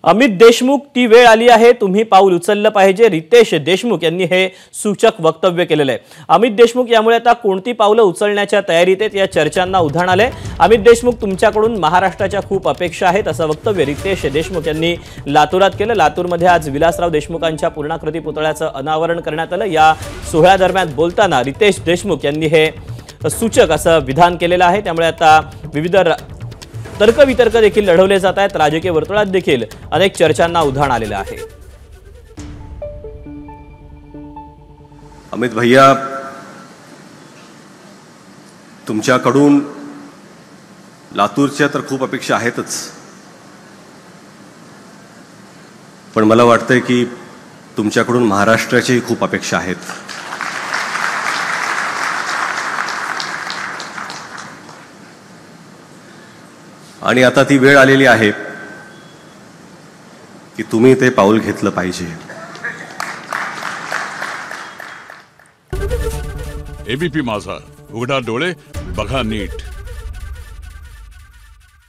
अमित देशमुख, ती वेळ आली आहे, तुम्ही पाऊल उचललं पाहिजे, रितेश देशमुख यांनी हे सूचक वक्तव्य केलेलं आहे। अमित देशमुख यामुळे आता कोणती पावलं उचलण्याच्या तयारीत आहेत या चर्चांना उधाण आले। अमित देशमुख, तुमच्याकडून महाराष्ट्राच्या खूप अपेक्षा आहेत असं वक्तव्य रितेश देशमुख यांनी लातूरात केलं। लातूरमध्ये आज विलासराव देशमुखांच्या पूर्णाकृती पुतळ्याचं अनावरण करण्यात आलं। या सोहळ्यादरम्यान बोलताना रितेश देशमुख यांनी हे सूचक असं विधान केलेलं आहे। त्यामुळे आता विविध तर्कवितर्क देखील लढवले जात आहेत। राजकीय वर्तुळात देखील अनेक चर्चांना उधाण आलेलं आहे। अमित भैया, तुमच्याकडून लातूरच्या तर खूप अपेक्षा आहेतच, पण मला वाटतंय की तुमच्याकडून महाराष्ट्राची खूप अपेक्षा आहेत। आणि आता ती वेळ आलेली आहे की तुम्ही ते पाऊल घेतलं पाहिजे। एबीपी माझा, उघडा डोळे बघा नीट।